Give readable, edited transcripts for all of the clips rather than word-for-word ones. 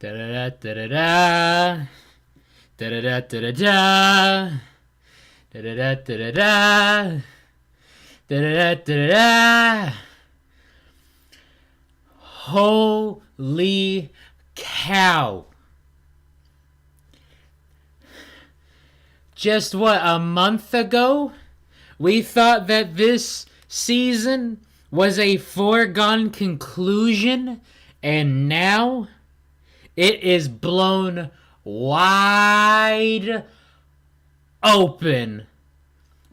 Da da da da da da da da da da da da da da da da da da. Holy cow! Just what, a month ago, we thought that this season was a foregone conclusion, and now it is blown wide open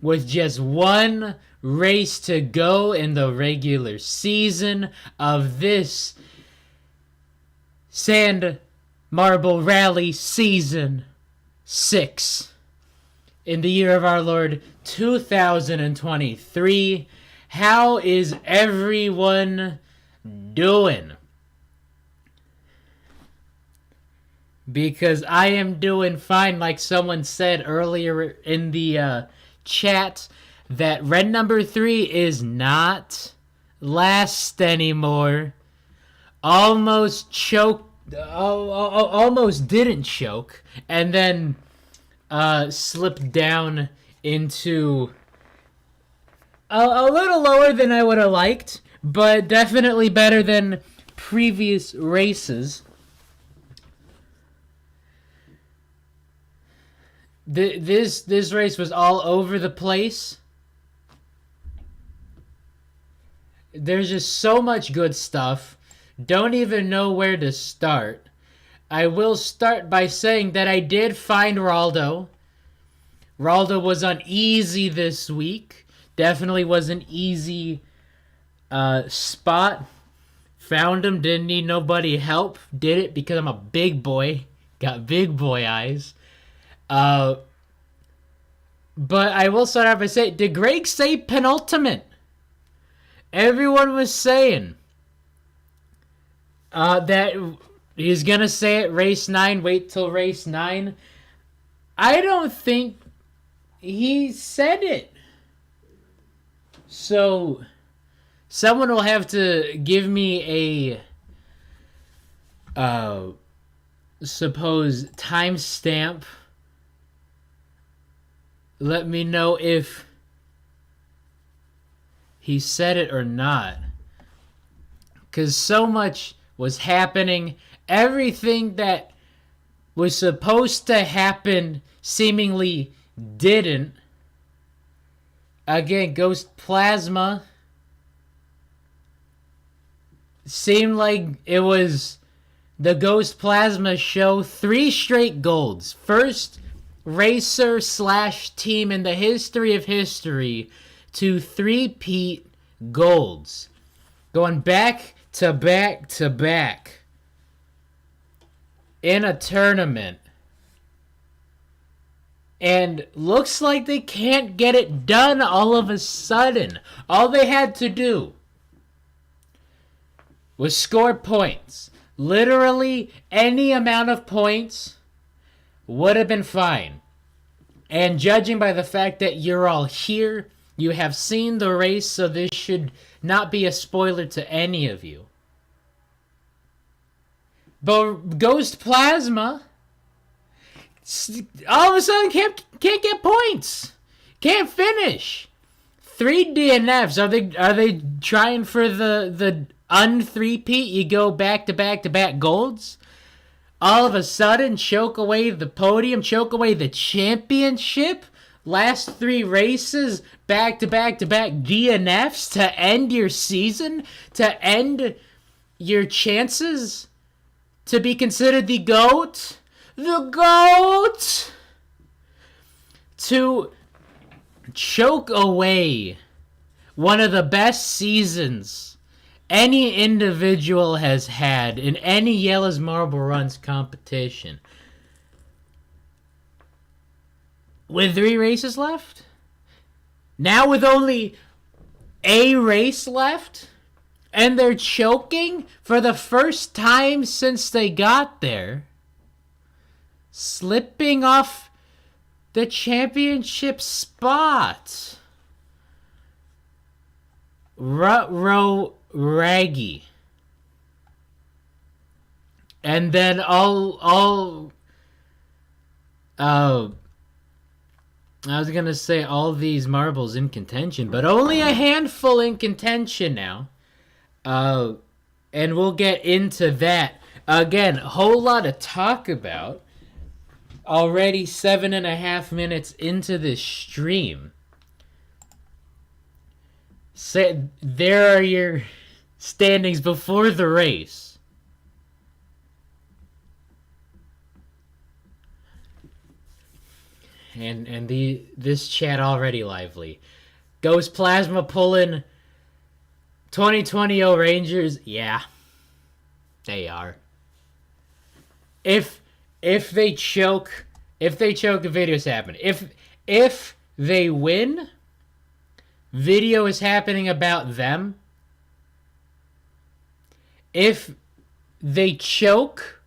with just one race to go in the regular season of this Sand Marble Rally Season 6 in the year of our Lord 2023. How is everyone doing? Because I am doing fine. Like someone said earlier in the chat, that red number 3 is not last anymore. Almost choked, almost didn't choke, and then slipped down into a little lower than I would have liked, but definitely better than previous races. This race was all over the place. There's just so much good stuff. Don't even know where to start. I will start by saying that I did find Raldo. Raldo was uneasy this week. Definitely was an easy spot. Found him. Didn't need nobody help. Did it because I'm a big boy. Got big boy eyes. But I will start off by saying, did Greg say penultimate? Everyone was saying that he's going to say it race 9, wait till race 9. I don't think he said it. So someone will have to give me a suppose timestamp. Let me know if he said it or not. Because so much was happening. Everything that was supposed to happen seemingly didn't. Again, Ghost Plasma seemed like it was the Ghost Plasma show. 3 straight golds. First racer / team in the history of history to 3-peat golds. Going back to back to back in a tournament. And looks like they can't get it done all of a sudden. All they had to do was score points. Literally any amount of points would have been fine. And judging by the fact that you're all here, you have seen the race, so this should not be a spoiler to any of you. But Ghost Plasma all of a sudden can't get points. Can't finish. 3 DNFs. Are they trying for the un-3-peat? You go back to back to back golds? All of a sudden choke away the podium, choke away the championship? Last 3 races, back to back to back DNFs to end your season? To end your chances to be considered the GOAT? The GOAT! To choke away one of the best seasons any individual has had in any Yellow's Marble Runs competition. With 3 races left? Now with only a race left? And they're choking for the first time since they got there. Slipping off the championship spot. Ruggy. And then uh, I was gonna say all these marbles in contention, but only a handful in contention now. And we'll get into that. Again, a whole lot to talk about. Already 7.5 minutes into this stream. There are your standings before the race. And this chat already lively. Ghost Plasma pulling 2020 Rangers. Yeah, they are. If they choke, the video's happening. If they win, video is happening about them. If they choke,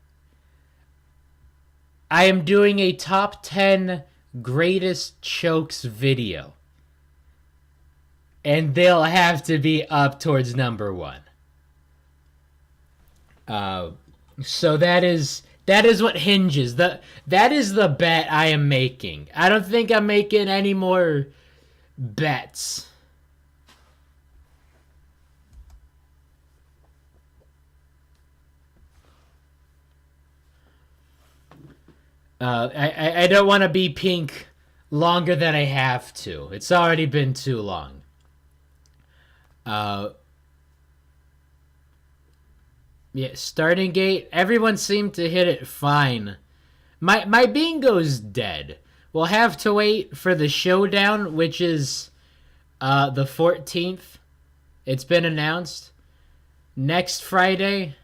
I am doing a top 10 greatest chokes video. And they'll have to be up towards number 1. So that is what hinges. That is the bet I am making. I don't think I'm making any more bets. I don't want to be pink longer than I have to. It's already been too long. Yeah, starting gate. Everyone seemed to hit it fine. My bingo's dead. We'll have to wait for the showdown, which is the 14th. It's been announced. Next Friday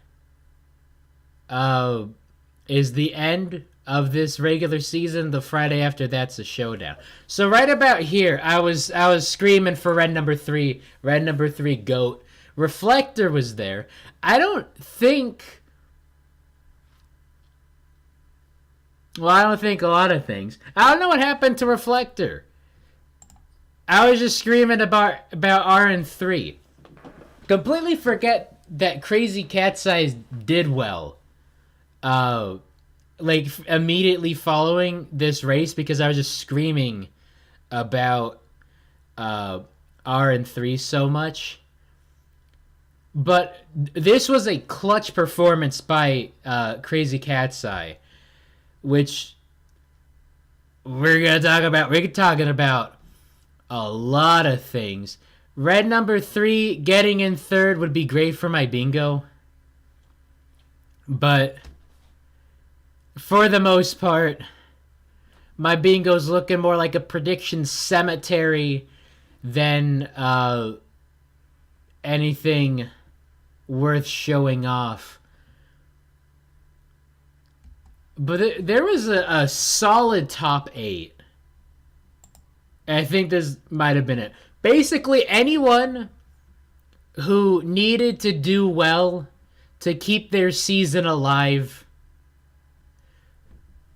is the end of this regular season. The Friday after that's a showdown. So right about here, I was screaming for red number 3 goat. Reflector was there. I don't think a lot of things. I don't know what happened to Reflector. I was just screaming about RN3. Completely forget that Crazy Cat's Eyes did well. Like immediately following this race, because I was just screaming about RN3 so much. But this was a clutch performance by Crazy Cat's Eye, which we're gonna talk about. We're talking about a lot of things. Red number 3 getting in third would be great for my bingo, but for the most part, my bingo's looking more like a prediction cemetery than anything worth showing off. But there was a solid top 8. I think this might have been it. Basically, anyone who needed to do well to keep their season alive,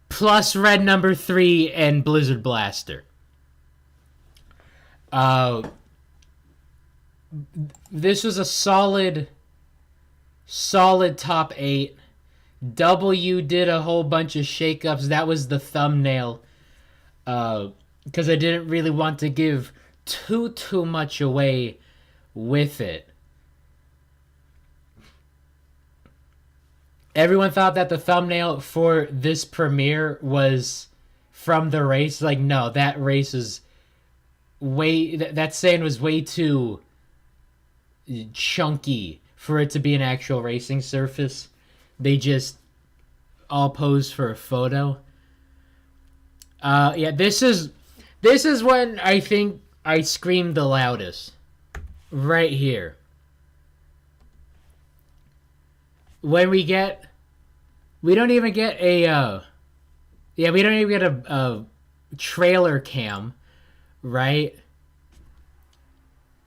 plus red number 3 and Blizzard Blaster. This was a solid top 8. W did a whole bunch of shakeups. That was the thumbnail. Because I didn't really want to give too much away with it. Everyone thought that the thumbnail for this premiere was from the race. Like, no, that race is that sand was way too chunky for it to be an actual racing surface. They just all posed for a photo. Yeah, this is when I think I screamed the loudest. Right here. When we don't even get a trailer cam, right?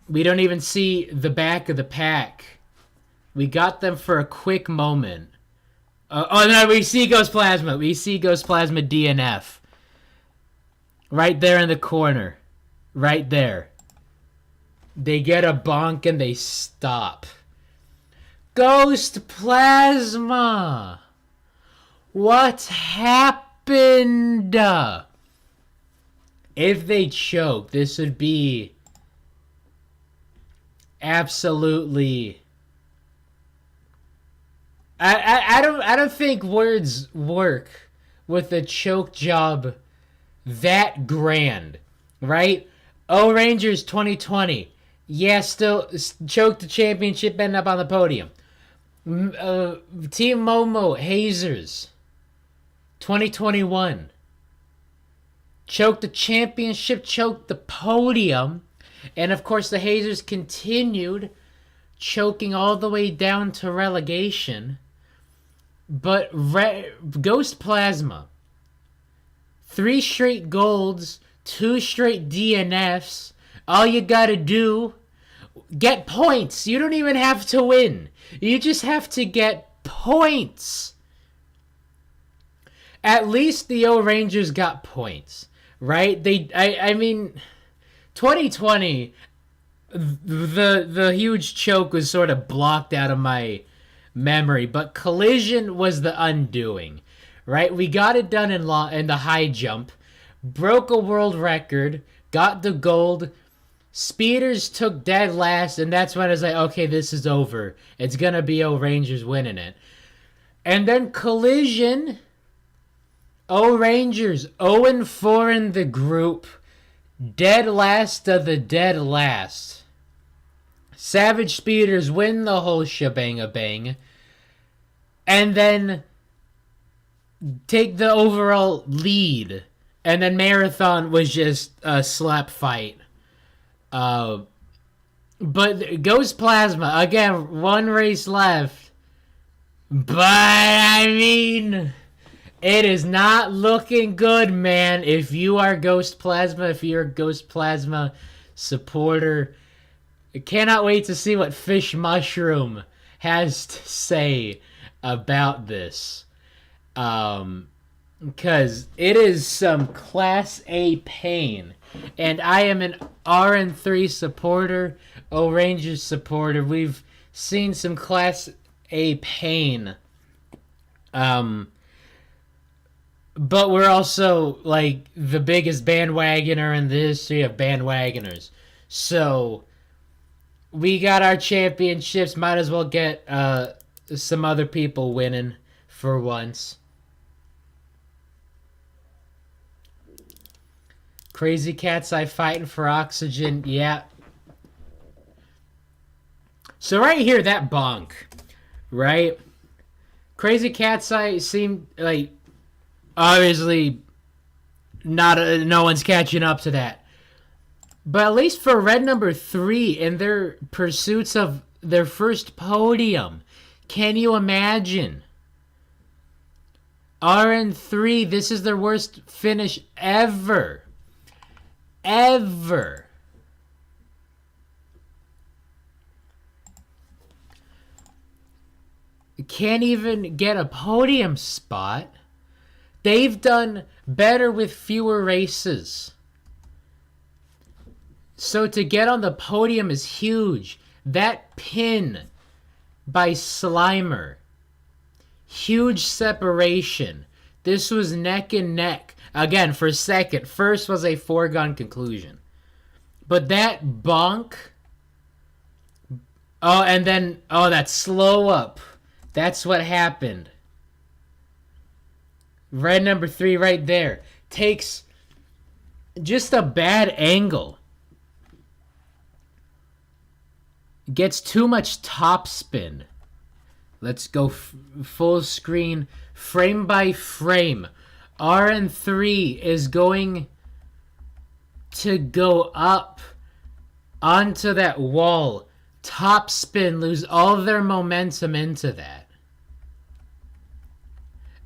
We don't even see the back of the pack. We got them for a quick moment. No, we see Ghost Plasma. We see Ghost Plasma DNF. Right there in the corner. Right there. They get a bonk and they stop. Ghost Plasma! What happened? If they choke, this would be absolutely. I don't think words work with a choke job that grand, right? Oh, Rangers 2020. Yeah, still choked the championship, ending up on the podium. Team Momo Hazers 2021. Choked the championship, choked the podium. And of course, the Hazers continued choking all the way down to relegation. But Ghost Plasma, 3 straight golds, 2 straight DNFs. All you gotta do, get points. You don't even have to win. You just have to get points. At least the O Rangers got points, right? I mean, 2020, the huge choke was sort of blocked out of my memory, but Collision was the undoing, right? We got it done in the high jump, broke a world record, got the gold. Speeders took dead last, and that's when I was like, okay, this is over. It's gonna be O Rangers winning it. And then Collision, O Rangers 0-4 in the group, dead last of the dead last. Savage Speeders win the whole shebang-a-bang. And then take the overall lead. And then Marathon was just a slap fight. But Ghost Plasma, again, 1 race left. But, I mean, it is not looking good, man. If you are Ghost Plasma, if you're a Ghost Plasma supporter, I cannot wait to see what Fish Mushroom has to say about this. Because it is some Class A pain. And I am an RN3 supporter, O Rangers supporter. We've seen some Class A pain. But we're also, like, the biggest bandwagoner in the history of bandwagoners. So, we got our championships. Might as well get some other people winning for once. Crazy Cat's Eye fighting for oxygen. Yeah. So right here, that bonk, right? Crazy Cat's Eye seemed like, obviously, no one's catching up to that. But at least for red number 3 in their pursuits of their first podium, can you imagine? RN3, this is their worst finish ever. Ever. Can't even get a podium spot. They've done better with fewer races. So to get on the podium is huge. That pin by Slimer. Huge separation. This was neck and neck. Again, for second. First was a foregone conclusion. But that bonk. Oh, and then, that slow up. That's what happened. Red number 3 right there. Takes just a bad angle. Gets too much top spin. Let's go full screen, frame by frame. RN3 is going to go up onto that wall. Top spin, lose all their momentum into that.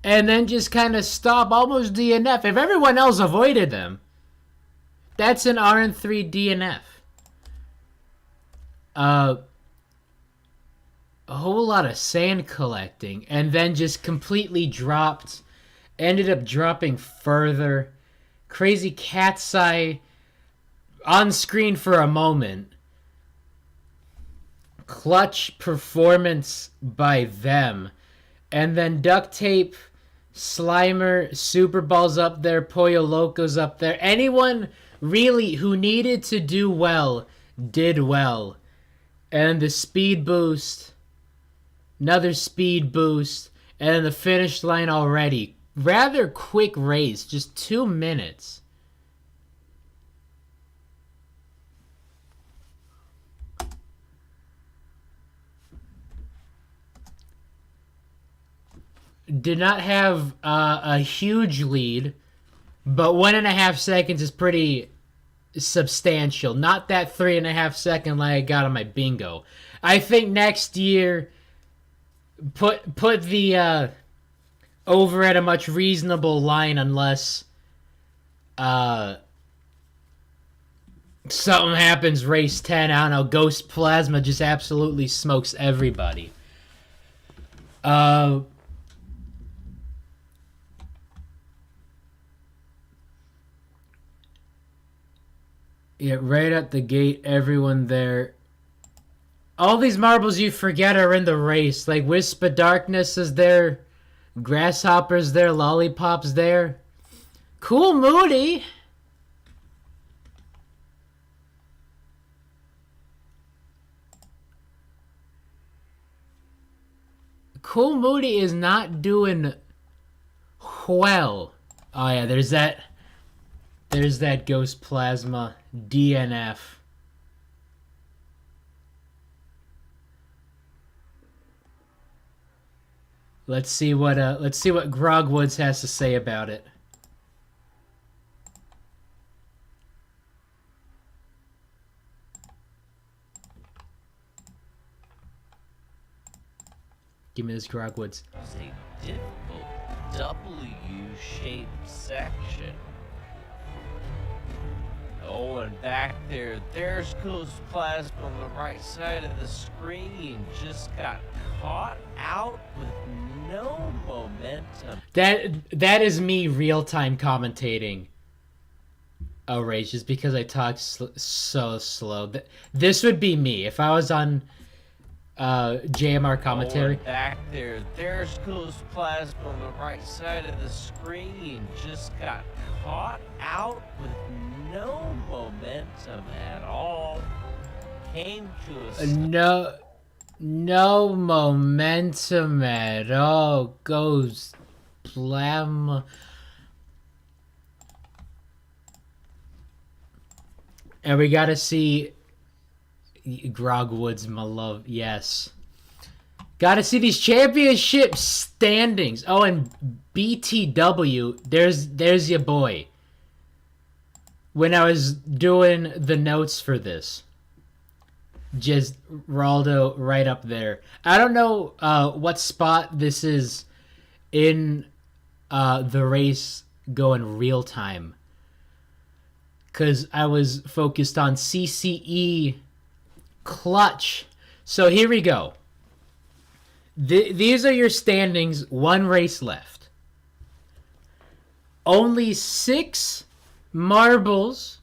And then just kind of stop, almost DNF. If everyone else avoided them, that's an RN3 DNF. A whole lot of sand collecting, and then just completely dropped. Ended up dropping further. Crazy Cat's Eye on screen for a moment. Clutch performance by them. And then Duct Tape Slimer, Super Ball's up there, Pollo Loco's up there. Anyone really who needed to do well did well. And the speed boost, another speed boost, and the finish line already. Rather quick race, just 2 minutes. Did not have a huge lead, but 1.5 seconds is pretty substantial. Not that 3.5 second lag I got on my bingo. I think next year put the over at a much reasonable line unless something happens race 10. I don't know, Ghost Plasma just absolutely smokes everybody. Yeah, right at the gate, everyone there. All these marbles you forget are in the race. Like Wisp of Darkness is there, Grasshopper's there, Lollipop's there. Cool Moody. Cool Moody is not doing well. Oh yeah, there's that Ghost Plasma DNF. Let's see what Grogwoods has to say about it. Give me this Grogwoods. It's a difficult W-shaped section. Oh, and back there's Ghost Plasma on the right side of the screen. Just got caught out with no momentum. That is me real-time commentating. Oh, Rage, just because I talk so slow. This would be me if I was on JMR commentary. Oh, back there's Ghost Plasma on the right side of the screen. Just got caught out with no momentum at all. Came to a no momentum at all. Ghost Plasma. And we gotta see Grogwoods, my love. Yes. Gotta see these championship standings. Oh, and BTW, there's your boy. When I was doing the notes for this. Just Raldo right up there. I don't know what spot this is in the race going real time. Because I was focused on CCE clutch. So here we go. These are your standings. 1 race left. Only 6 marbles.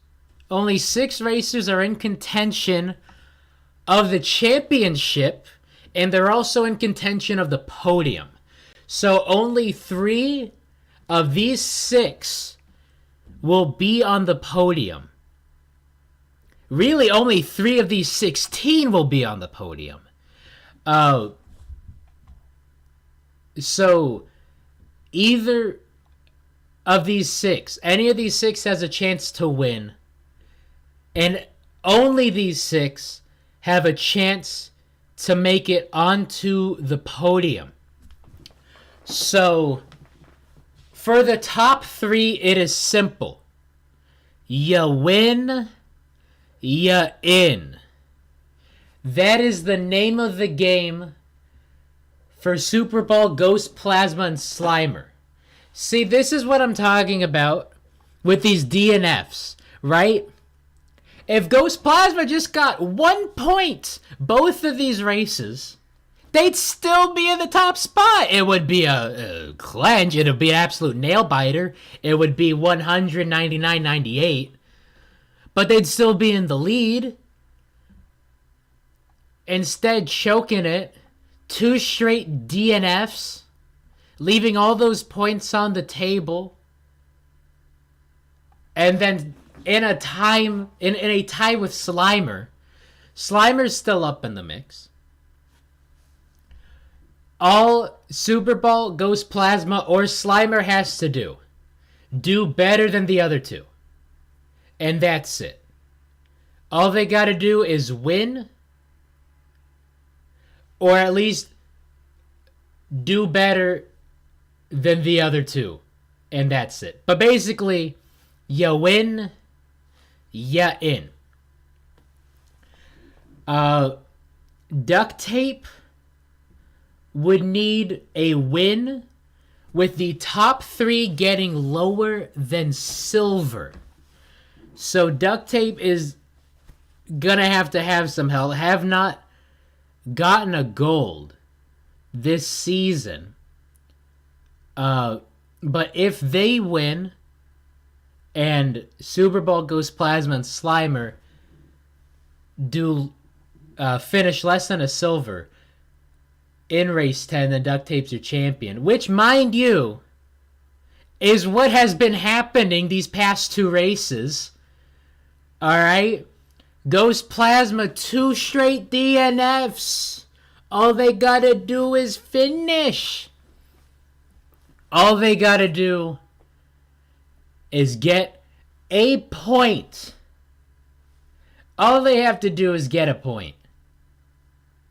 Only 6 racers are in contention of the championship. And they're also in contention of the podium. So only 3 of these 6 will be on the podium. Really, only 3 of these 16 will be on the podium. So, either of these 6, any of these 6 has a chance to win. And only these 6 have a chance to make it onto the podium. So, for the top 3, it is simple. You win, you in. That is the name of the game for Super Ball, Ghost Plasma, and Slimer. See, this is what I'm talking about with these DNFs, right? If Ghost Plasma just got 1 point both of these races, they'd still be in the top spot. It would be a clench. It would be an absolute nail-biter. It would be 199.98. But they'd still be in the lead. Instead, choking it. 2 straight DNFs. leaving all those points on the table, and then in a tie with Slimer's still up in the mix. All Super Bowl, Ghost Plasma, or Slimer has to do better than the other two. And that's it. All they gotta do is win, or at least do better than the other two. And that's it. But basically, you win, you in. Duct Tape would need a win with the top 3 getting lower than silver. So Duct Tape is gonna have some help. Have not gotten a gold this season. But if they win and Super Bowl, Ghost Plasma, and Slimer do finish less than a silver in race 10, then Duct Tape's your champion. Which, mind you, is what has been happening these past 2 races. Alright? Ghost Plasma, 2 straight DNFs. All they gotta do is finish. All they gotta do is get a point. All they have to do is get a point.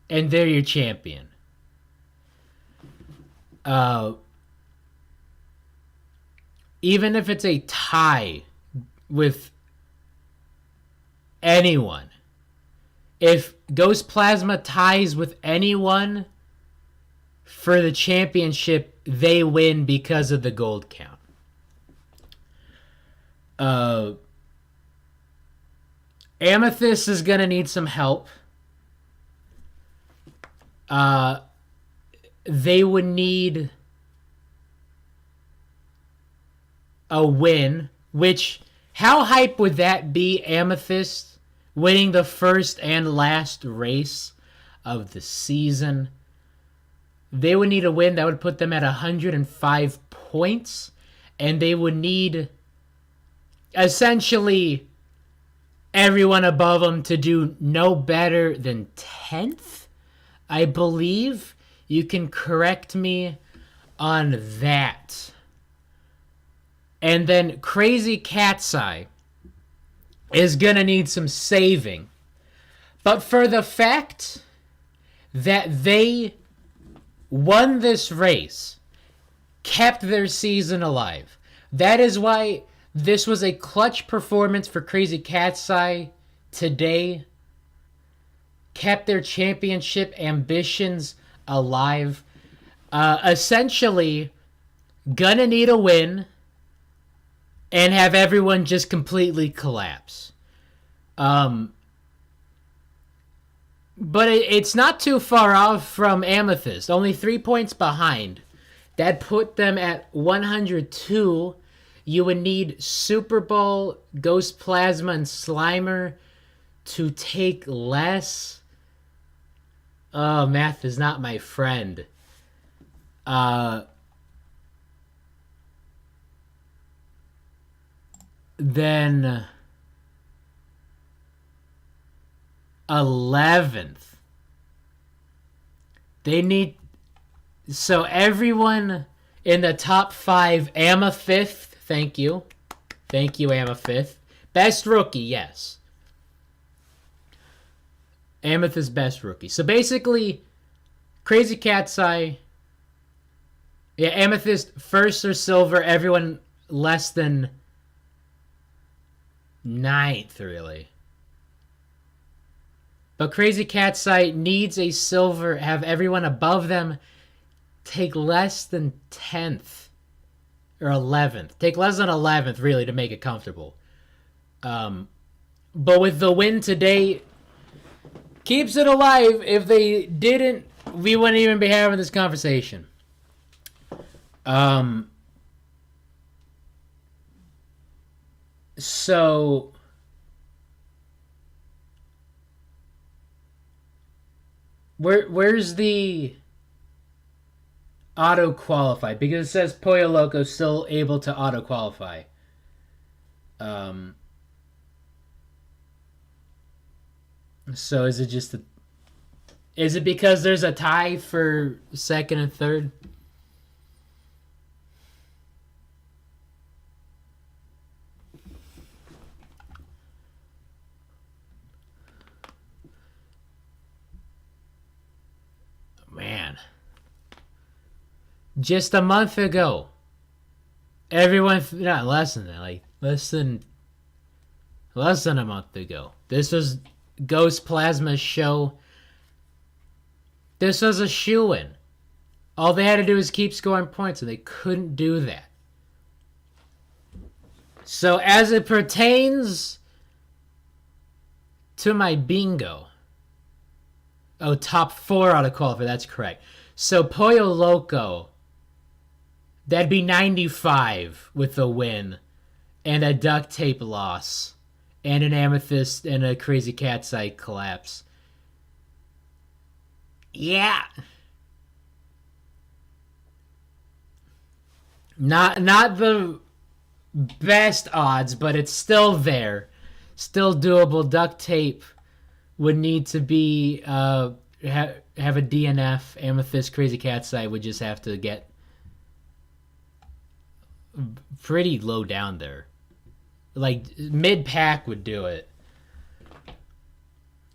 And they're your champion. Even if it's a tie with anyone. If Ghost Plasma ties with anyone for the championship, they win because of the gold count. Amethyst is going to need some help. They would need a win, which, how hype would that be, Amethyst winning the first and last race of the season? They would need a win that would put them at 105 points, and they would need essentially everyone above them to do no better than 10th, I believe. You can correct me on that. And then Crazy Cat's Eye is going to need some saving. But for the fact that they won this race, kept their season alive, that is why this was a clutch performance for Crazy Cat's Eye today. Kept their championship ambitions alive. Essentially, gonna need a win and have everyone just completely collapse. But it's not too far off from Amethyst. Only 3 points behind. That put them at 102. You would need Super Bowl, Ghost Plasma, and Slimer to take less. Oh, math is not my friend. Then 11th. They need... So everyone in the top 5, Amethyst, thank you. Thank you, Amethyst. Best rookie, yes. Amethyst best rookie. So basically, Crazy Cat's Eye. Yeah, Amethyst first or silver. Everyone less than 9th, really. But Crazy Cat's Eye needs a silver. Have everyone above them take less than 10th. Or 11th. Take less than 11th, really, to make it comfortable. But with the win today, keeps it alive. If they didn't, we wouldn't even be having this conversation. So where's the... auto qualify because it says Pollo Loco still able to auto qualify. So is it just is it because there's a tie for second and third? Man. Just a month ago, everyone, not less than that, like less than a month ago, this was Ghost Plasma's show. This was a shoo-in. All they had to do was keep scoring points, and they couldn't do that. So as it pertains to my bingo, top 4 out of qualify, that's correct. So Pollo Loco, that'd be 95 with a win and a duct tape loss and an amethyst and a crazy cat's eye collapse. Yeah. Not the best odds, but it's still there. Still doable. Duct tape would need to be have a DNF. Amethyst Crazy Cat's Eye would just have to get pretty low down there. Like mid-pack would do it.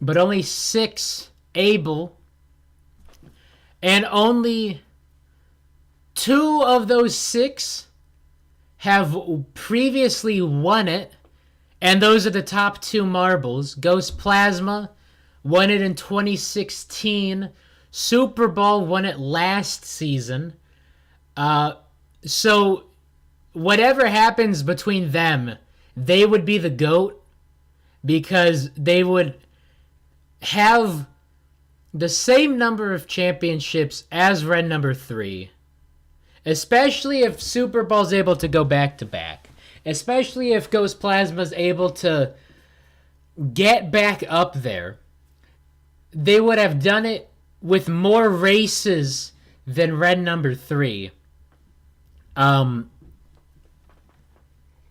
But only 6 able, and only 2 of those 6 have previously won it, and those are the top 2 marbles. Ghost Plasma won it in 2016. Super Bowl won it last season. So whatever happens between them, they would be the GOAT because they would have the same number of championships as Red number 3. Especially if Super Bowl's able to go back-to-back. Especially if Ghost Plasma's able to get back up there. They would have done it with more races than Red number 3.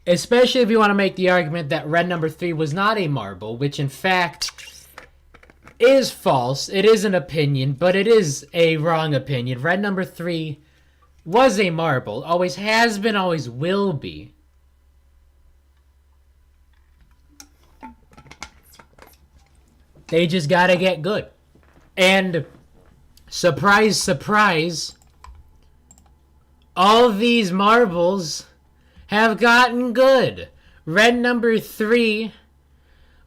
Especially if you want to make the argument that Red number 3 was not a marble, which in fact is false. It is an opinion, but it is a wrong opinion. Red number 3 was a marble. Always has been, always will be. They just gotta get good. And surprise, surprise, all these marbles have gotten good. Red number 3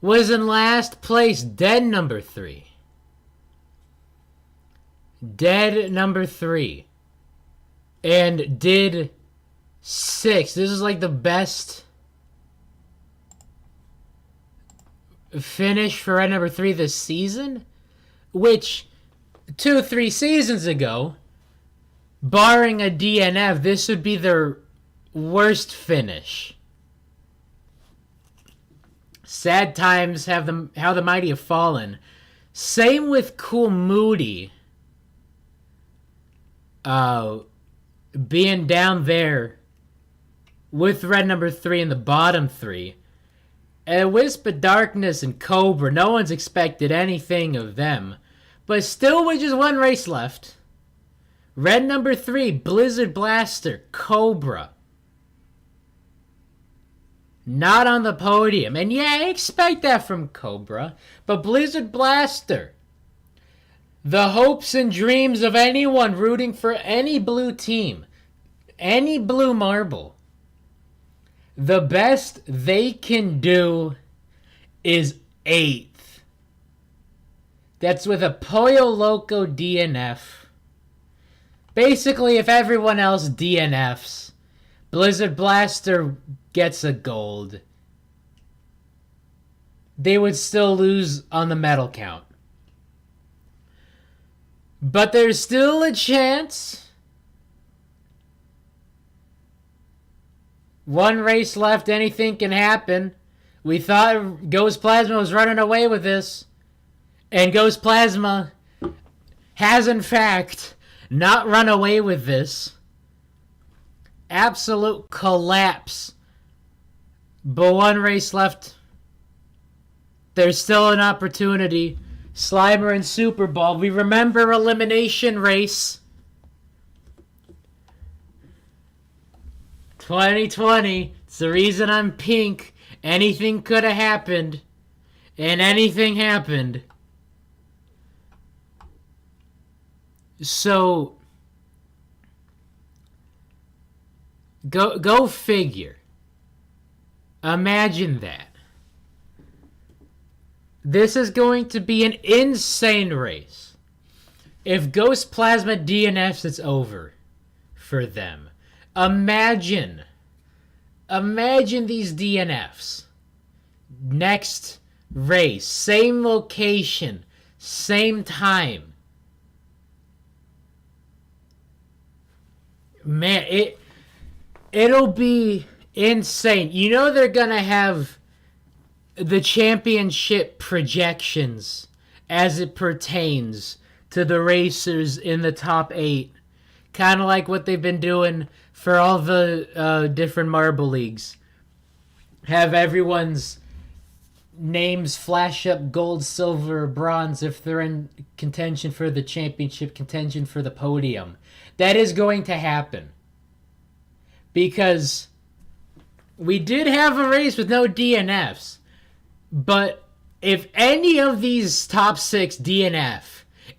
was in last place. Dead number 3. Dead number 3. And did 6. This is like the best finish for Red number 3 this season. Which 2-3 seasons ago, barring a DNF, this would be their worst finish. Sad times have them. How the mighty have fallen. Same with Cool Moody. Being down there with Red number 3 in the bottom 3. And Wisp of Darkness and Cobra, no one's expected anything of them. But still with just 1 race left. Red number 3, Blizzard Blaster, Cobra. Not on the podium. And yeah, I expect that from Cobra. But Blizzard Blaster, the hopes and dreams of anyone rooting for any blue team, any blue marble, the best they can do is 8th. That's with a Pollo Loco DNF. Basically, if everyone else DNFs, Blizzard Blaster gets a gold. They would still lose on the medal count. But there's still a chance. 1 race left, anything can happen. We thought Ghost Plasma was running away with this. And Ghost Plasma has, in fact, not run away with this. Absolute collapse. But one race left. There's still an opportunity. Slimer and Super Bowl. We remember elimination race. 2020. It's the reason I'm pink. Anything could have happened. And anything happened. So, go figure. Imagine that. This is going to be an insane race. If Ghost Plasma DNFs, it's over for them. Imagine these DNFs. Next race, same location, same time. Man, it'll be insane. You know they're gonna have the championship projections as it pertains to the racers in the top 8. Kind of like what they've been doing for all the different marble leagues. Have everyone's names flash up gold, silver, bronze if they're in contention for the championship, contention for the podium. That is going to happen. Because we did have a race with no DNFs. But if any of these top 6 DNF,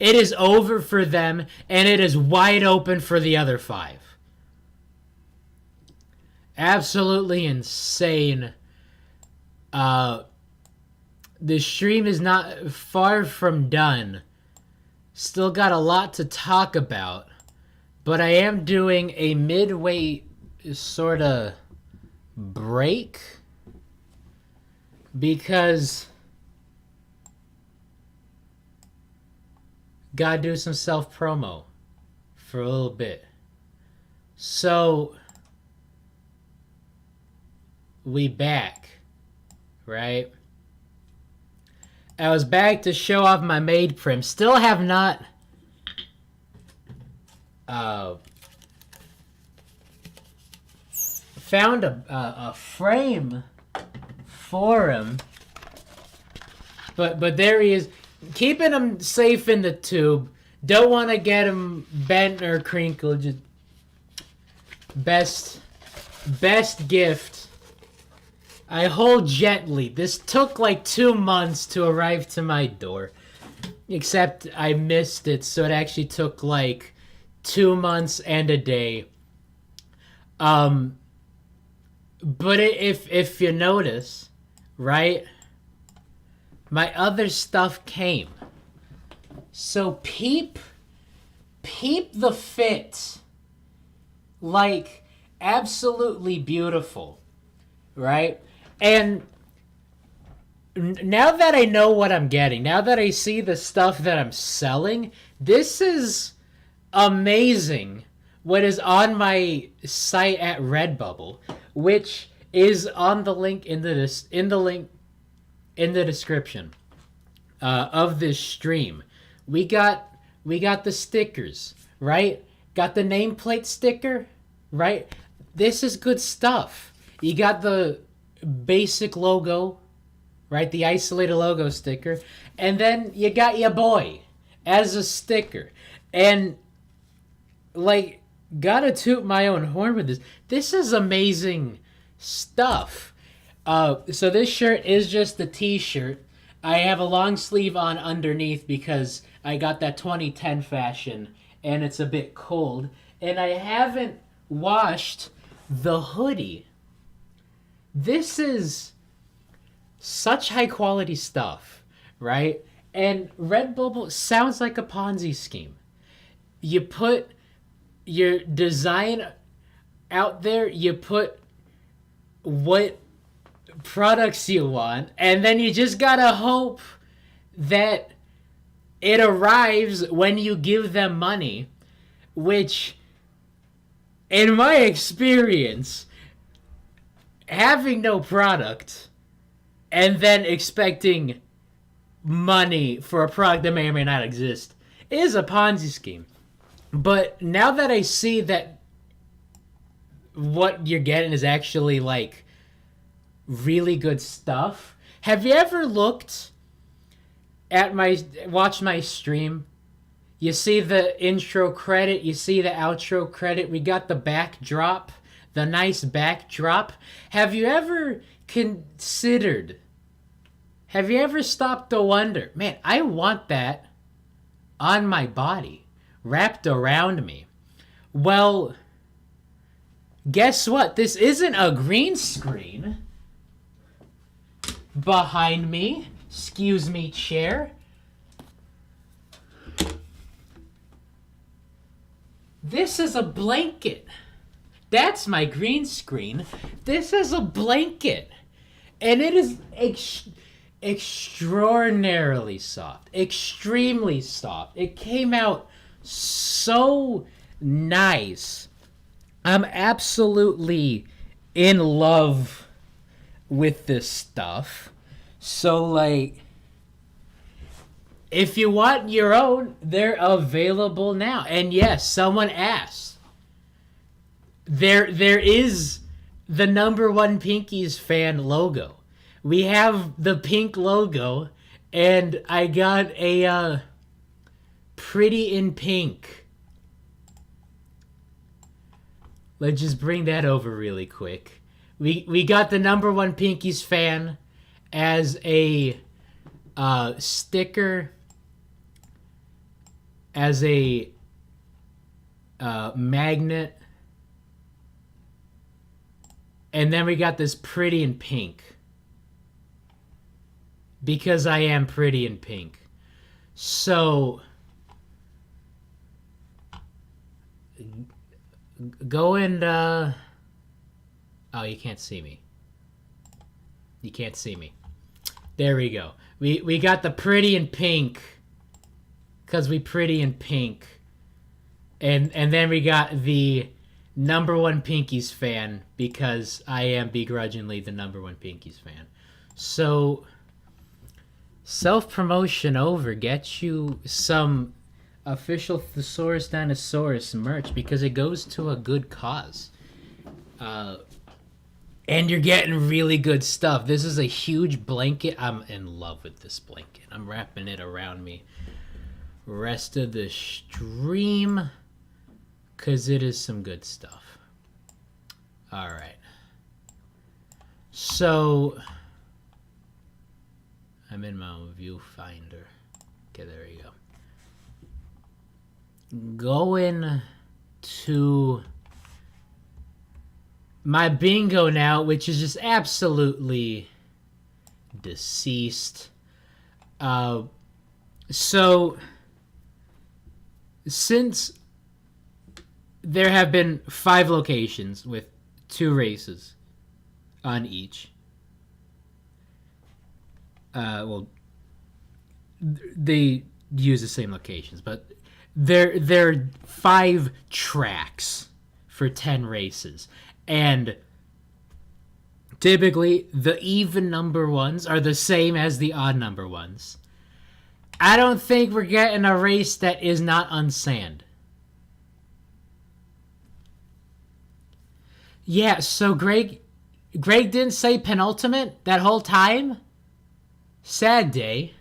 it is over for them and it is wide open for the other 5. Absolutely insane. The stream is not far from done. Still got a lot to talk about. But I am doing a midway sort of break. Because gotta do some self-promo for a little bit. So, we back, right? I was back to show off my maid prim. Still have not found a frame for him. But there he is. Keeping him safe in the tube. Don't want to get him bent or crinkled. Just best gift. I hold gently. This took like 2 months to arrive to my door. Except I missed it, so it actually took like 2 months and a day. But if you notice, right? My other stuff came. So peep the fit. Like, absolutely beautiful. Right? And now that I know what I'm getting, now that I see the stuff that I'm selling, this is amazing what is on my site at Redbubble, which is on the link in the description of this stream. We got the stickers, right? Got the nameplate sticker, right? This is good stuff. You got the basic logo, right? The isolated logo sticker. And then you got your boy as a sticker. And, like, gotta toot my own horn with this. This is amazing stuff. So this shirt is just the t-shirt. I have a long sleeve on underneath because I got that 2010 fashion and it's a bit cold. And I haven't washed the hoodie. This is such high quality stuff, right? And Redbubble sounds like a Ponzi scheme. You put your design out there, you put what products you want, and then you just gotta hope that it arrives when you give them money, which, in my experience, having no product and then expecting money for a product that may or may not exist is a Ponzi scheme. But now that I see that what you're getting is actually like really good stuff, have you ever looked at watch my stream? You see the intro credit, you see the outro credit, we got the backdrop, the nice backdrop. Have you ever considered, have you ever stopped to wonder, man, I want that on my body, wrapped around me? Well, guess what? This isn't a green screen behind me. Excuse me, chair. This is a blanket. That's my green screen. This is a blanket. And it is extraordinarily soft. Extremely soft. It came out so nice. I'm absolutely in love with this stuff. So, like, if you want your own, they're available now. And yes, someone asked. There is the number one Pinkies fan logo. We have the pink logo, and I got a pretty in pink. Let's just bring that over really quick. We got the number one Pinkies fan as a sticker, as a magnet, and then we got this pretty in pink. Because I am pretty in pink. So, go and, oh, you can't see me. You can't see me. There we go. We got the pretty in pink. Because we pretty in pink. And then we got the number one Pinkies fan. Because I am begrudgingly the number one Pinkies fan. So, self-promotion over. Get you some official Thesaurus Dinosaurus merch. Because it goes to a good cause. And you're getting really good stuff. This is a huge blanket. I'm in love with this blanket. I'm wrapping it around me. Rest of the stream. Because it is some good stuff. Alright. So, I'm in my own viewfinder. Okay, there you go. Going to my bingo now, which is just absolutely deceased. So, since there have been 5 locations with 2 races on each, well, they use the same locations, but there are 5 tracks for 10 races. And typically, the even number ones are the same as the odd number ones. I don't think we're getting a race that is not unsand. Yeah, so Greg didn't say penultimate that whole time? Sad day.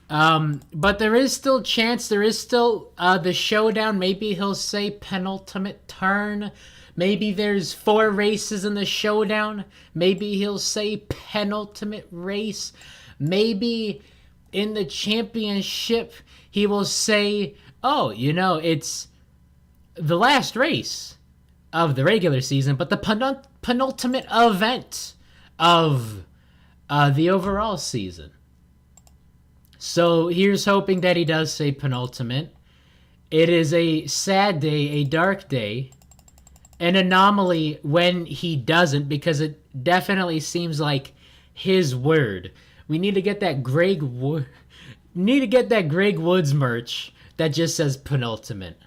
But there is still chance. There is still the showdown. Maybe he'll say penultimate turn. Maybe there's 4 races in the showdown. Maybe he'll say penultimate race. Maybe in the championship he will say, oh, it's the last race of the regular season, but the penultimate event of the overall season. So here's hoping that he does say penultimate. It is a sad day, a dark day, an anomaly when he doesn't, because it definitely seems like his word. We need to get that Greg Woods merch that just says penultimate.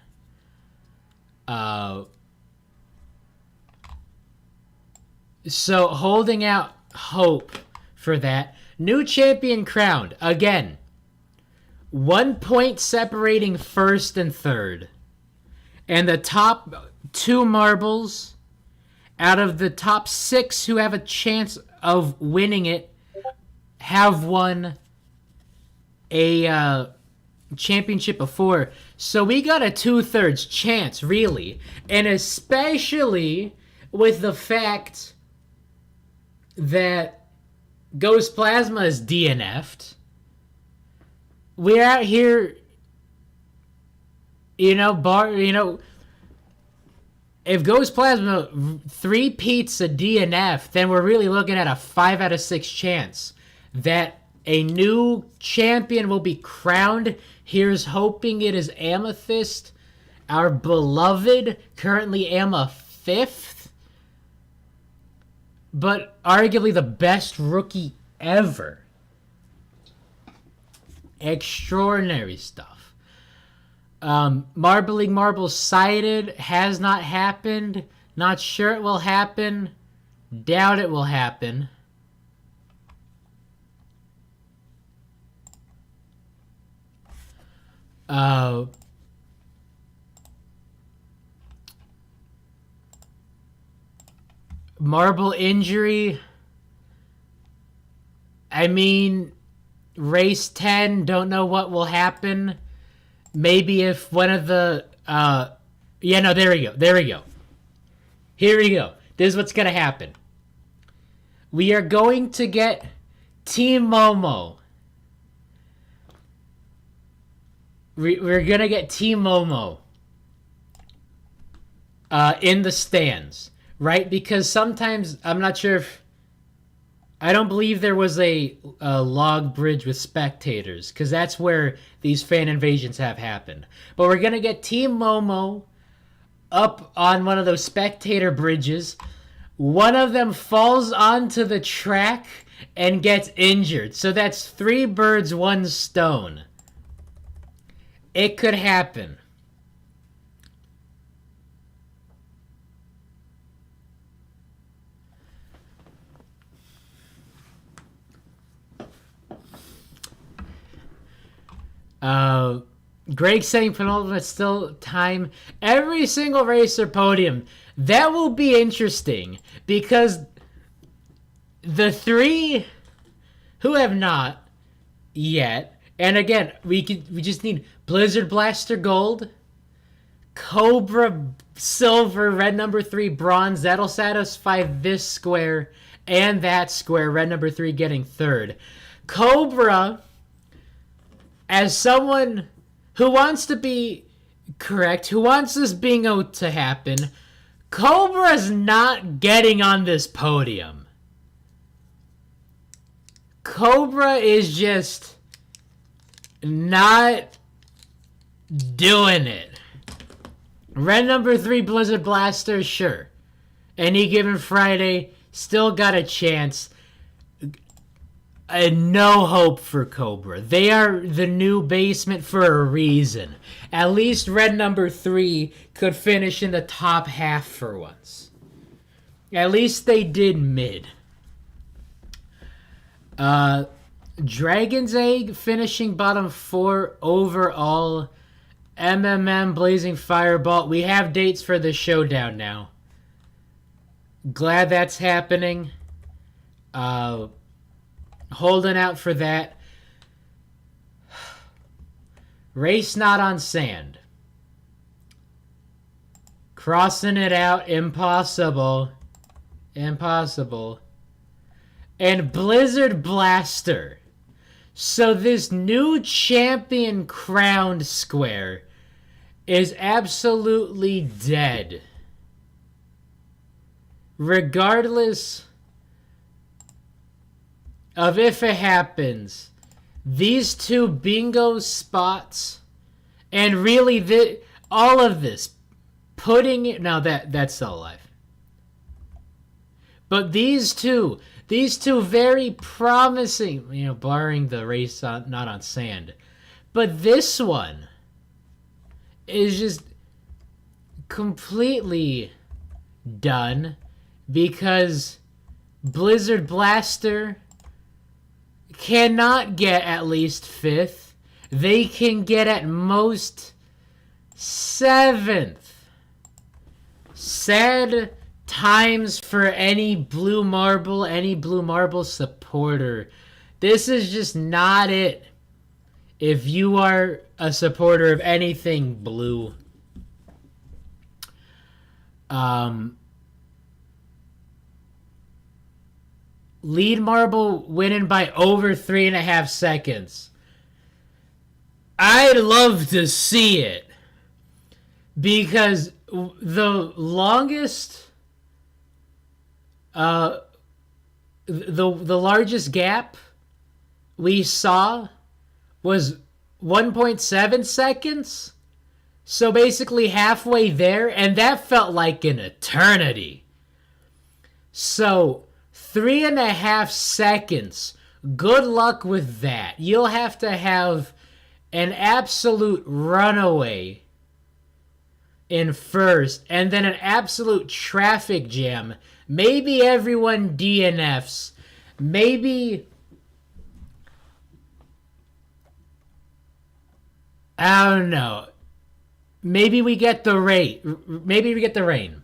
So holding out hope for that. New champion crowned again. 1 point separating first and third. And the top 2 marbles out of the top 6 who have a chance of winning it have won a championship before. So we got a 2/3 chance, really. And especially with the fact that Ghost Plasma is DNF'd. We're out here, if Ghost Plasma 3-peats a DNF, then we're really looking at a 5 out of 6 chance that a new champion will be crowned. Here's hoping it is Amethyst, our beloved, currently Ama 5th, but arguably the best rookie ever. Extraordinary stuff. Marbling Marbles sighted has not happened. Not sure it will happen. Doubt it will happen. Marble injury. I mean, race 10, don't know what will happen. Maybe if one of the, there we go. Here we go. This is what's going to happen. We are going to get Team Momo. We're going to get Team Momo in the stands, right? Because sometimes, I'm not sure if, I don't believe there was a log bridge with spectators, because that's where these fan invasions have happened. But we're going to get Team Momo up on one of those spectator bridges. One of them falls onto the track and gets injured. So that's 3 birds, 1 stone. It could happen. Greg saying penultimate still time. Every single racer podium. That will be interesting because the 3 who have not yet, and again, we just need Blizzard Blaster Gold, Cobra Silver, red number 3 bronze. That'll satisfy this square and that square. Red number 3 getting third. Cobra, as someone who wants to be correct, who wants this bingo to happen, Cobra's not getting on this podium. Cobra is just not doing it. Red number 3 Blizzard Blaster, sure. Any given Friday, still got a chance. No hope for Cobra. They are the new basement for a reason. At least red number 3 could finish in the top half for once. At least they did mid. Dragon's Egg finishing bottom 4 overall. MMM Blazing Fireball. We have dates for the showdown now. Glad that's happening. Holding out for that. Race not on sand. Crossing it out. Impossible. Impossible. And Blizzard Blaster. So this new champion crowned square is absolutely dead. Regardless of if it happens, these 2 bingo spots, and really all of this, putting it, now that's still alive. But these two very promising, barring the race not on sand, but this one is just completely done because Blizzard Blaster cannot get at least 5th. They can get at most 7th. Sad times for any blue marble supporter. This is just not it. If you are a supporter of anything blue. Lead marble winning by over 3.5 seconds. I'd love to see it. Because the longest, the largest gap we saw was 1.7 seconds. So basically halfway there, and that felt like an eternity. So 3.5 seconds. Good luck with that. You'll have to have an absolute runaway in first, and then an absolute traffic jam. Maybe everyone DNFs. Maybe, I don't know. Maybe we get the rain. Maybe we get the rain.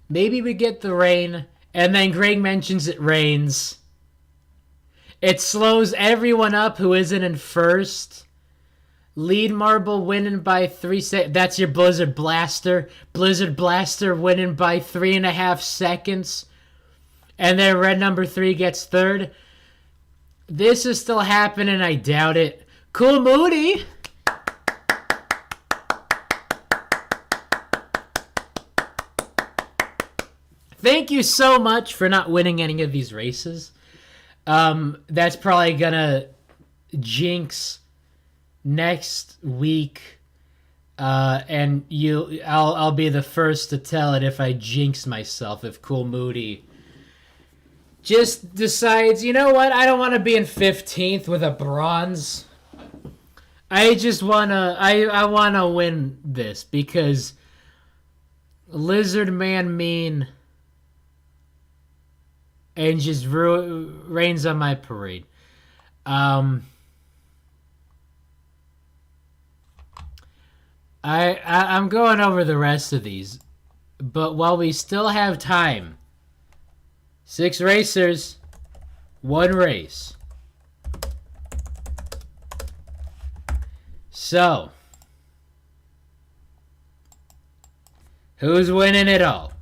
Maybe we get the rain, and then Greg mentions it rains. It slows everyone up who isn't in first. Lead marble winning by 3 seconds. That's your Blizzard Blaster. Blizzard Blaster winning by 3.5 seconds. And then red number 3 gets third. This is still happening. I doubt it. Cool Moody. Thank you so much for not winning any of these races. That's probably gonna jinx next week, and I'll be the first to tell it if I jinx myself. If Cool Moody just decides, you know what, I don't want to be in 15th with a bronze. I just wanna I wanna win this because Lizard Man mean and just rains on my parade. I'm going over the rest of these, but while we still have time, 6 racers, 1 race. So, who's winning it all?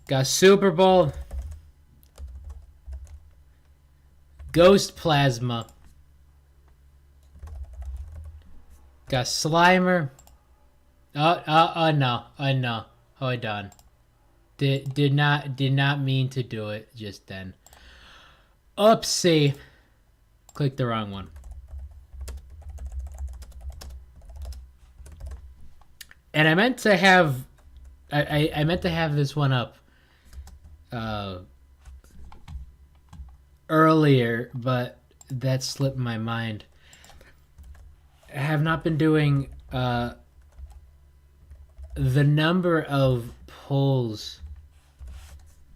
Got Super Bowl, Ghost Plasma, got Slimer. No. Hold on. Did not mean to do it just then. Oopsie. Clicked the wrong one. And I meant to have I meant to have this one up earlier, but that slipped my mind. I have not been doing the number of polls.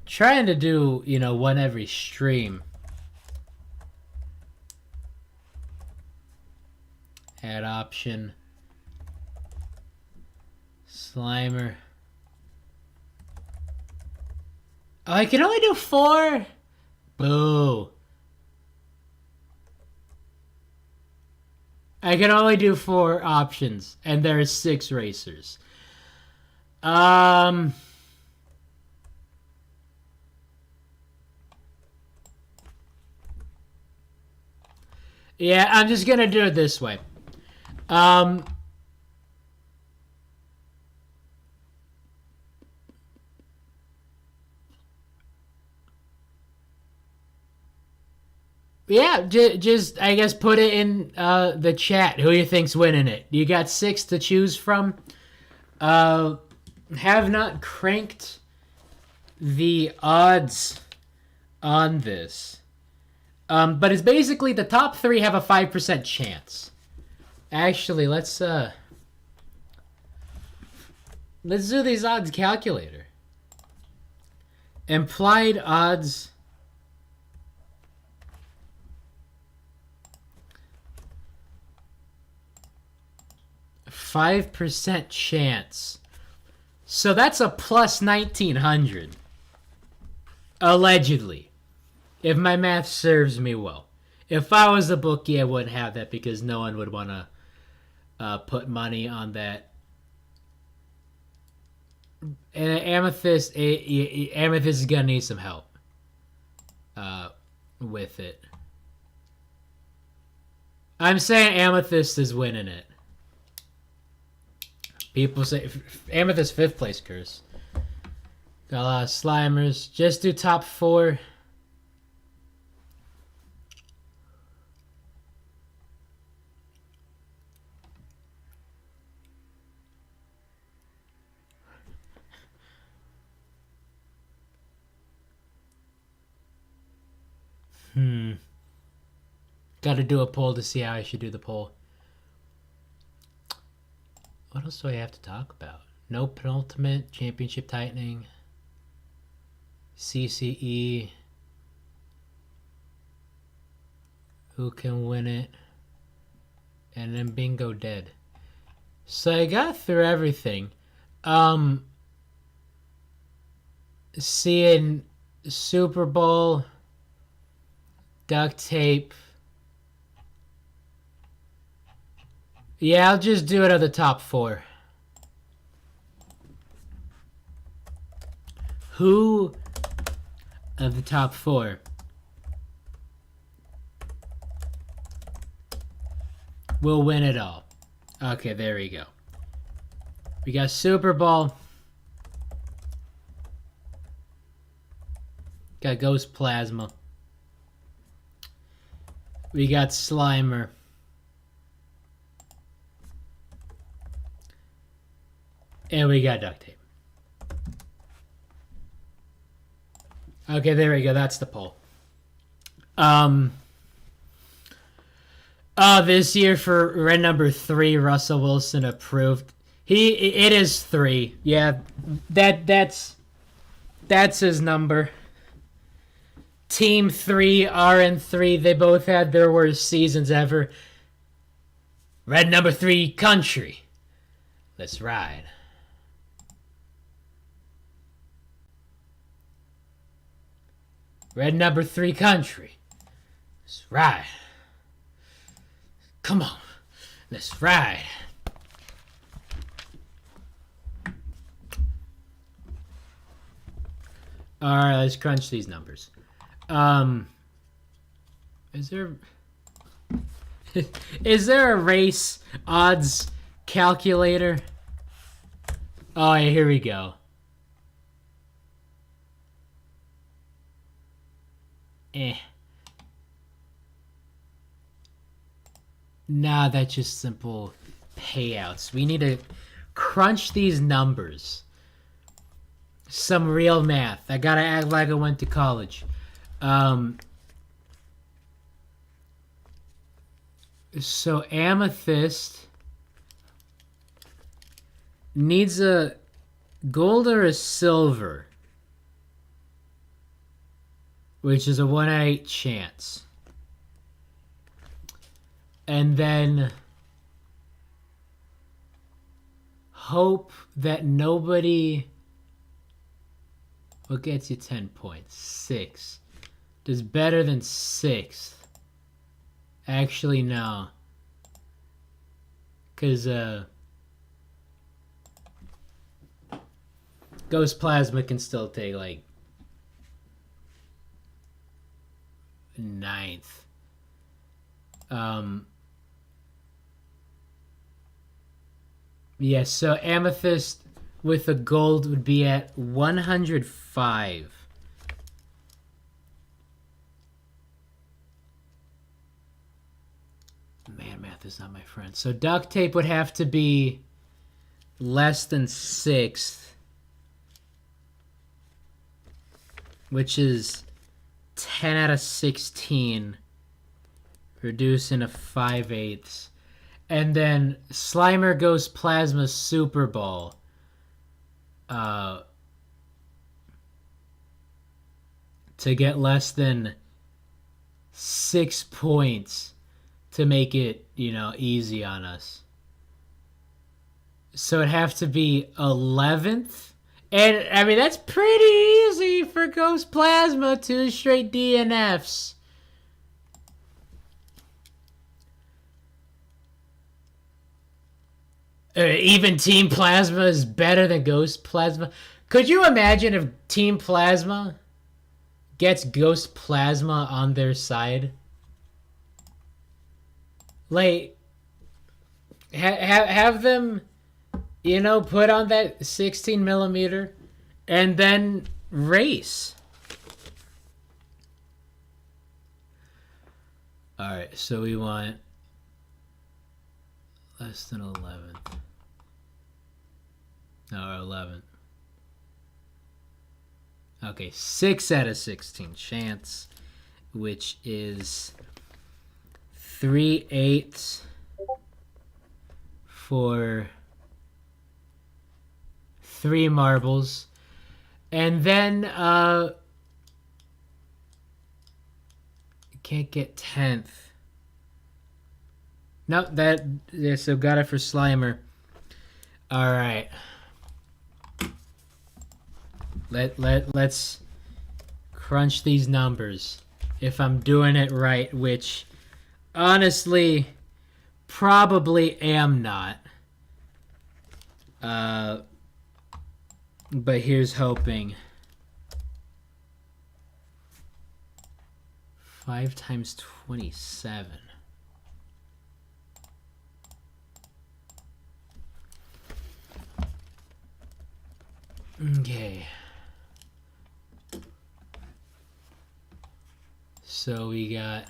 Trying to do, one every stream. Add option. Slimer. Oh, I can only do 4? Boo. I can only do 4 options, and there are 6 racers. Yeah, I'm just gonna do it this way. Yeah, just I guess put it in the chat. Who you think's winning it? You got 6 to choose from. Have not cranked the odds on this, but it's basically the top 3 have a 5% chance. Actually, let's do these odds calculator. Implied odds 5% chance. So that's a plus 1900. Allegedly. If my math serves me well. If I was a bookie, I wouldn't have that because no one would want to put money on that. And Amethyst is going to need some help with it. I'm saying Amethyst is winning it. People say Amethyst 5th place curse. Got a lot of Slimers. Just do top 4. Got to do a poll to see how I should do the poll. What else do I have to talk about? No penultimate, championship tightening, CCE. Who can win it? And then bingo dead. So I got through everything. Seeing Super Bowl, duct tape. Yeah, I'll just do it at the top 4. Who of the top 4 will win it all? Okay, there we go. We got Super Bowl. Got Ghost Plasma. We got Slimer. And we got duct tape. Okay, there we go. That's the poll. This year for red number 3, Russell Wilson approved. It is 3. Yeah, that's his number. Team 3, RN3, they both had their worst seasons ever. Red number 3, country. Let's ride. Red number 3, country. Let's ride. Come on. Let's ride. Alright, let's crunch these numbers. Is there a race odds calculator? Oh, yeah, here we go. Nah, that's just simple payouts. We need to crunch these numbers. Some real math. I gotta act like I went to college. So Amethyst needs a gold or a silver, which is a 1 in 8 chance. And then hope that nobody... What gets you 10 points? 6. Does better than 6th. Actually, no. Because, Ghost Plasma can still take, like, 9th. Yeah, so Amethyst with a gold would be at 105. Man, math is not my friend. So duct tape would have to be less than 6th, which is 10 out of 16, reducing to 5/8. And then Slimer goes Plasma Super Bowl. To get less than 6 points to make it, easy on us. So it'd have to be 11th. And, I mean, that's pretty easy for Ghost Plasma. 2 straight DNFs. Even Team Plasma is better than Ghost Plasma. Could you imagine if Team Plasma gets Ghost Plasma on their side? Like, have them, you know, put on that 16 millimeter and then race. All right, so we want less than 11th. No, 11. Okay, 6 out of 16 chance, which is 3/8 for 3 marbles. And then can't get 10th. No, that, yeah, so got it for Slimer. All right. Let's crunch these numbers. If I'm doing it right, which honestly probably am not. But here's hoping. 5 times 27. Okay. So we got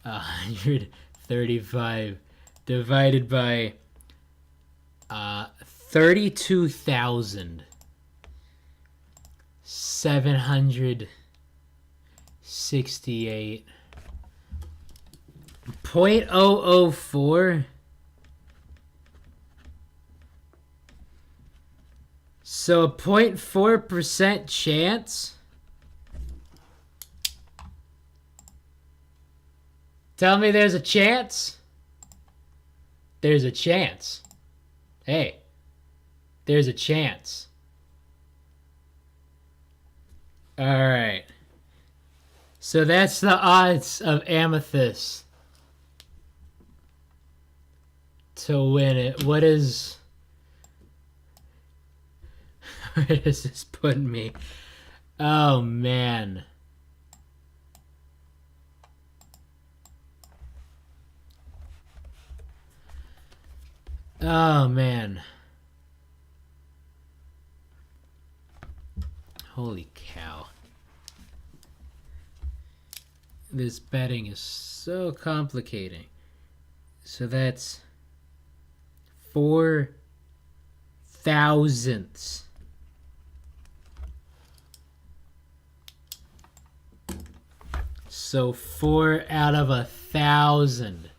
135 divided by 32,768. 0.004. So a 0.4% chance. Tell me there's a chance. There's a chance. Hey, there's a chance. All right. So that's the odds of Amethyst to win it. What is... Where does this put me? Oh, man. Oh, man. Holy cow. This betting is so complicating. So that's 4 thousandths. So 4 out of 1,000.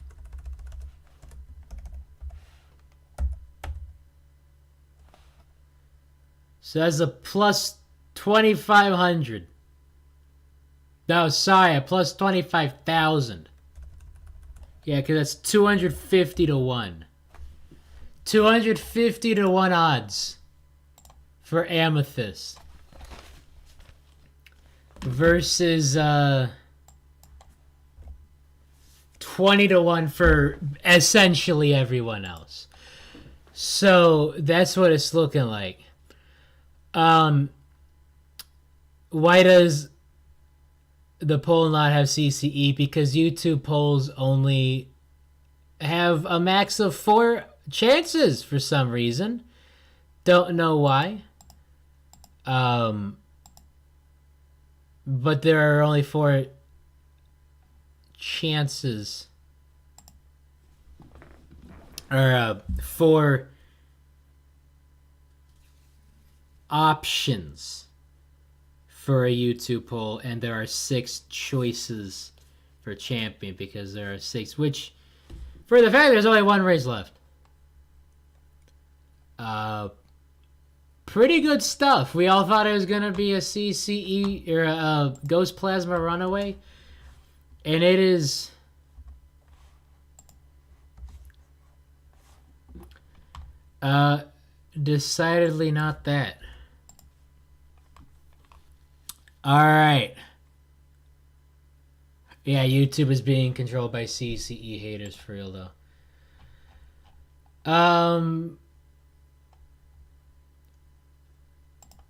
So that's a plus 2,500. No, sorry, a plus 25,000. Yeah, because that's 250 to 1. 250 to 1 odds for Amethyst. Versus 20 to 1 for essentially everyone else. So that's what it's looking like. Why does the poll not have CCE? Because YouTube polls only have a max of 4 chances for some reason. Don't know why. But there are only 4 chances. Or 4 options for a YouTube poll, and there are 6 choices for champion because there are 6, which for the fact there's only 1 race left. Pretty good stuff. We all thought it was going to be a CCE or a Ghost Plasma Runaway, and it is Uh, decidedly not that. All right. Yeah, YouTube is being controlled by CCE haters for real though. How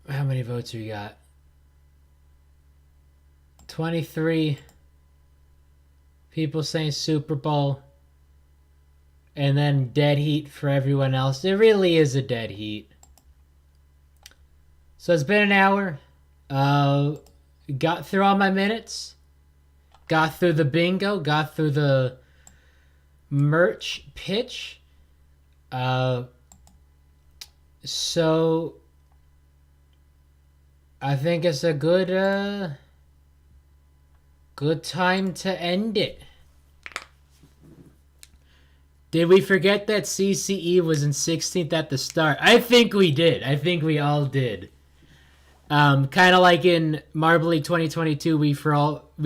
many votes we got? 23 people saying Super Bowl. And then dead heat for everyone else. It really is a dead heat. So it's been an hour. Got through all my minutes. Got through the bingo. Got through the merch pitch. So I think it's a good time to end it. Did we forget that CCE was in 16th at the start? I think we did. I think we all did. Kind of like in Marble League 2022, we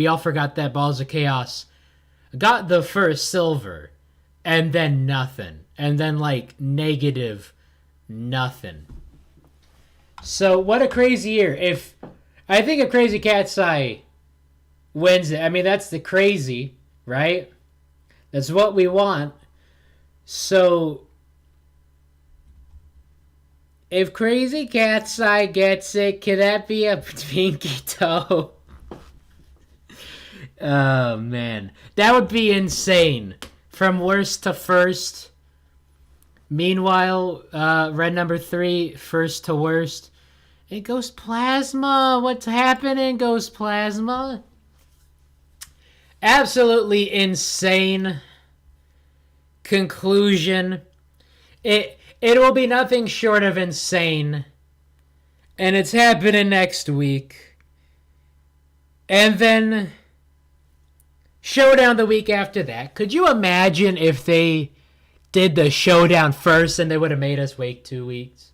all forgot that Balls of Chaos got the first silver, and then nothing, and then like negative nothing. So what a crazy year! I think a Crazy Cat's Eye wins it. I mean, that's the crazy, right? That's what we want. So if Crazy Cat's Eye gets it, could that be a pinky toe? Oh man, that would be insane. From worst to first. Meanwhile, red number 3, first to worst. It goes Plasma. What's happening, Ghost Plasma? Absolutely insane conclusion. It will be nothing short of insane. And it's happening next week. And then Showdown the week after that. Could you imagine if they did the Showdown first and they would have made us wait 2 weeks?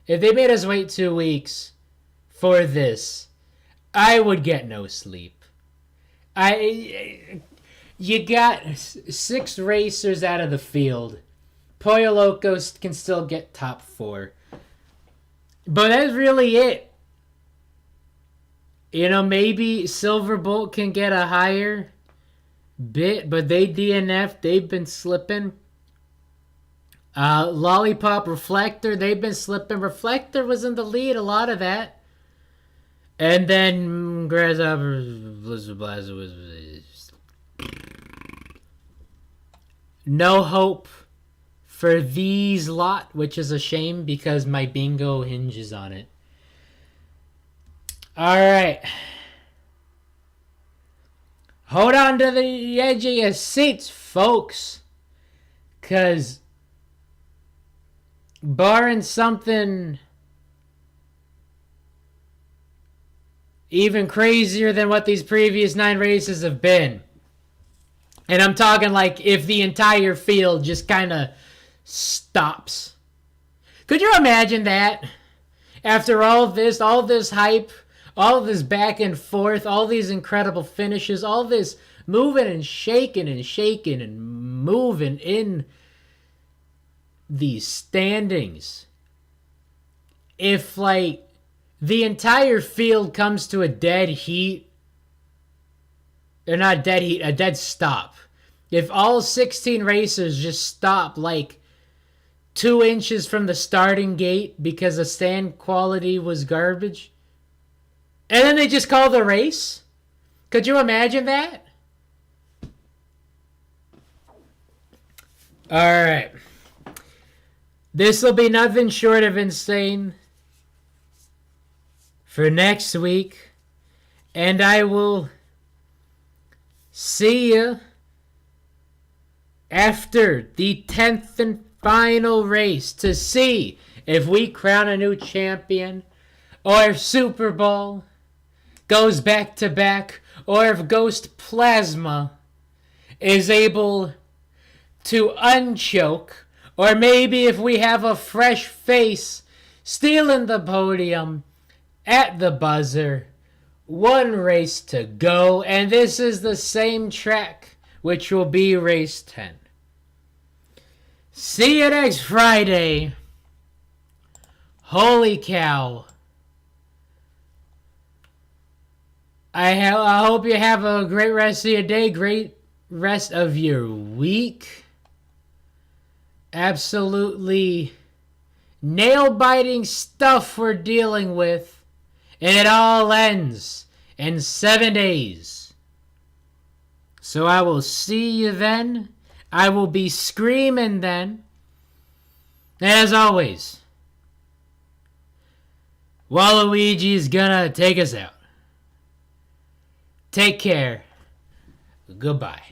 If they made us wait 2 weeks for this, I would get no sleep. You got 6 racers out of the field. Pollo Locos can still get top 4. But that's really it. You know, maybe Silverbolt can get a higher bit, but they DNF. They've been slipping. Lollipop, Reflector, they've been slipping. Reflector was in the lead, a lot of that. And then Grasshopper, Blizzard Blazer was no hope for these lot, which is a shame because my bingo hinges on it. Alright. Hold on to the edge of your seats, folks. Because barring something even crazier than what these previous 9 races have been. And I'm talking like if the entire field just kind of stops. Could you imagine that? After all this hype, all this back and forth, all these incredible finishes, all this moving and shaking and moving in these standings. If like the entire field comes to a dead heat, or not dead heat, a dead stop. If all 16 racers just stop like 2 inches from the starting gate because the stand quality was garbage, and then they just call the race? Could you imagine that? Alright. This will be nothing short of insane for next week. And I will see you after the 10th and final race to see if we crown a new champion, or if Super Bowl goes back to back, or if Ghost Plasma is able to unchoke, or maybe if we have a fresh face stealing the podium at the buzzer. 1 race to go, and this is the same track, which will be race 10. See you next Friday. Holy cow. I hope you have a great rest of your day, great rest of your week. Absolutely nail-biting stuff we're dealing with. And it all ends in 7 days. So I will see you then. I will be screaming then. And as always, Waluigi's gonna take us out. Take care. Goodbye.